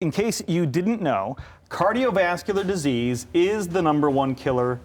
In case you didn't know, cardiovascular disease is the #1 killer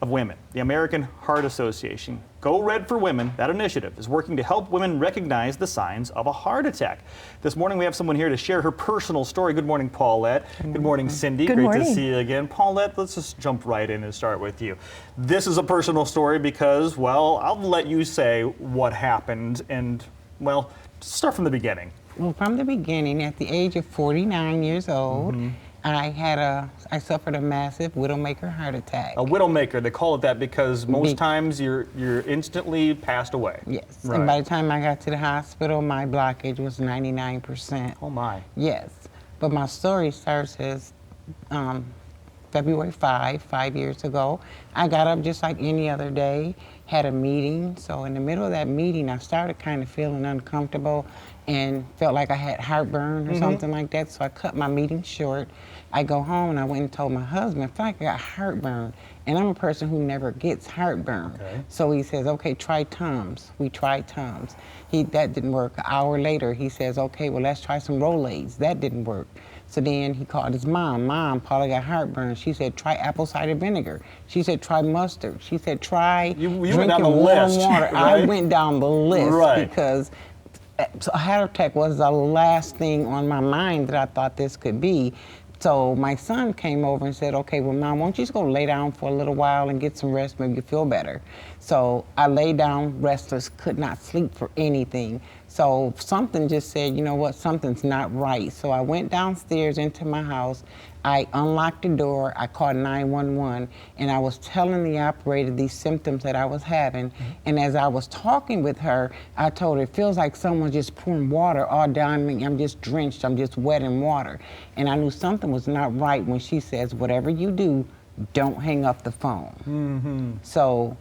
of women. The American Heart Association, Go Red for Women, that initiative, is working to help women recognize the signs of a heart attack. This morning we have someone here to share her personal story. Good morning, Paulette. Good morning, Cindy. Good morning. Great to see you again. Paulette, let's just jump right in and start with you. This is a personal story because, well, I'll let you say what happened and, well, start from the beginning. Well, from the beginning, at the age of 49 years old, I suffered a massive widowmaker heart attack. A widowmaker, they call it that because most times you're instantly passed away. Yes, Right. and by the time I got to the hospital, my blockage was 99%. Oh my. Yes, but my story starts as February 5 years ago. I got up just like any other day, had a meeting. So in the middle of that meeting, I started kind of feeling uncomfortable and felt like I had heartburn or something like that. So I cut my meeting short. I go home and I went and told my husband, I feel like I got heartburn. And I'm a person who never gets heartburn. Okay. So he says, okay, try Tums. We tried Tums. That didn't work. An hour later, he says, okay, well, let's try some Rolaids. That didn't work. So then he called his mom. Mom, Paula got heartburn. She said, try apple cider vinegar. She said, try mustard. She said, try drinking warm water. Right? I went down the list Right. because a heart attack was the last thing on my mind that I thought this could be. So my son came over and said, okay, well, Mom, why don't you just go lay down for a little while and get some rest, maybe you feel better. So I lay down restless, could not sleep for anything. So something just said, you know what, something's not right. So I went downstairs into my house. I unlocked the door, I called 911, and I was telling the operator these symptoms that I was having. And as I was talking with her, I told her, it feels like someone's just pouring water all down me. I'm just drenched, I'm just wet in water. And I knew something was not right when she says, whatever you do, don't hang up the phone. So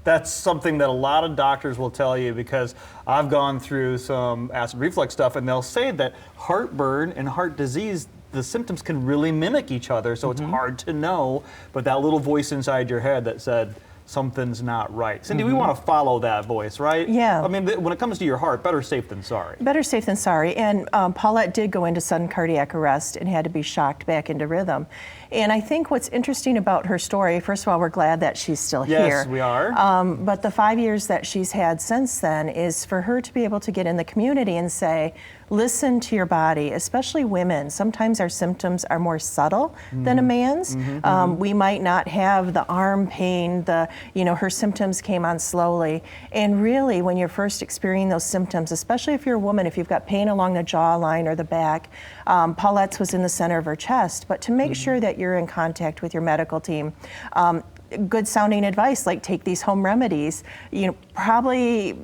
That's something that a lot of doctors will tell you because I've gone through some acid reflux stuff and they'll say that heartburn and heart disease, the symptoms can really mimic each other, so it's hard to know, but that little voice inside your head that said, something's not right. Cindy, we want to follow that voice, right? Yeah. I mean, when it comes to your heart, better safe than sorry. Better safe than sorry. And Paulette did go into sudden cardiac arrest and had to be shocked back into rhythm. And I think what's interesting about her story, first of all, we're glad that she's still here. Yes, we are. But the 5 years that she's had since then is for her to be able to get in the community and say, listen to your body, especially women. Sometimes our symptoms are more subtle than a man's. We might not have the arm pain, her symptoms came on slowly. And really, when you're first experiencing those symptoms, especially if you're a woman, if you've got pain along the jawline or the back, Paulette's was in the center of her chest, but to make sure that you're in contact with your medical team, good sounding advice, like take these home remedies, probably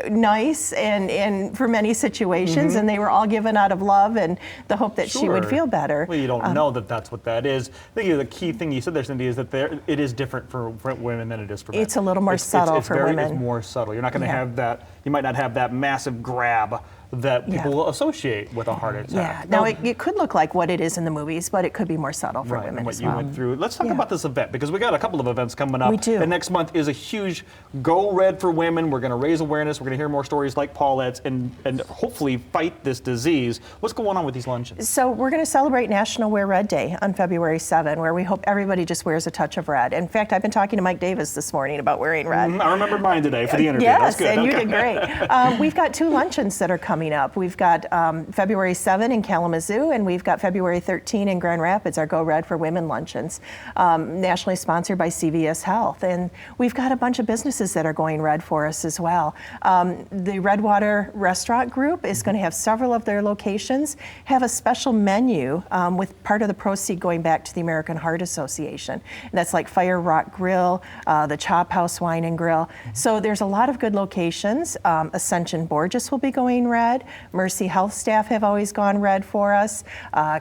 nice and for many situations, and they were all given out of love and the hope that she would feel better. Well, you don't know that that's what that is. I think the key thing you said there, Cindy, is that it is different for women than it is for men. It's a little more subtle for women. It's more subtle. You're not going to have that, you might not have that massive grab that people will associate with a heart attack. Yeah, now it could look like what it is in the movies, but it could be more subtle for women and what as you well. went through. Let's talk about this event because we got a couple of events coming up. We do. And next month is a huge Go Red for Women. We're going to raise awareness. We're going to hear more stories like Paulette's and hopefully fight this disease. What's going on with these luncheons? So we're going to celebrate National Wear Red Day on February 7, where we hope everybody just wears a touch of red. In fact, I've been talking to Mike Davis this morning about wearing red. I remember mine today for the interview. Yes, That's good. and you did great. We've got 2 luncheons that are coming up. We've got February 7 in Kalamazoo, and we've got February 13 in Grand Rapids, our Go Red for Women luncheons, nationally sponsored by CVS Health. And we've got a bunch of businesses that are going red for us as well. The Redwater Restaurant Group is going to have several of their locations have a special menu with part of the proceed going back to the American Heart Association. And that's like Fire Rock Grill, the Chop House Wine and Grill. So there's a lot of good locations. Ascension Borges will be going red. Mercy Health staff have always gone red for us.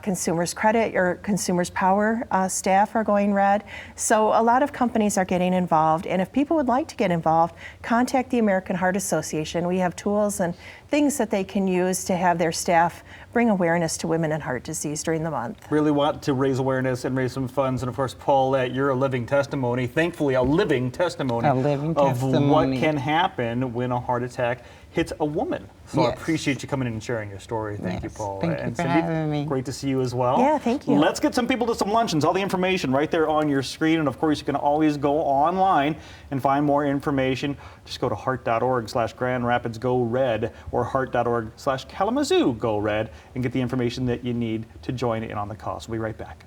Consumers Credit or Consumers Power staff are going red. So a lot of companies are getting involved. And if people would like to get involved, contact the American Heart Association. We have tools and things that they can use to have their staff bring awareness to women and heart disease during the month. Really want to raise awareness and raise some funds. And of course, Paulette, you're a living testimony, thankfully a living testimony, A living of what testimony. can happen when a heart attack hits a woman. So I Yes. appreciate you coming in and sharing your story. Thank you, Yes. Paulette. Thank you and for Cindy, having me. great to see you as well. Yeah, thank you. Let's get some people to some luncheons. All the information right there on your screen. And of course, you can always go online and find more information. Just go to heart.org/Grand Rapids Go Red or heart.org/Kalamazoo Go Red and get the information that you need to join in on the cause. We'll be right back.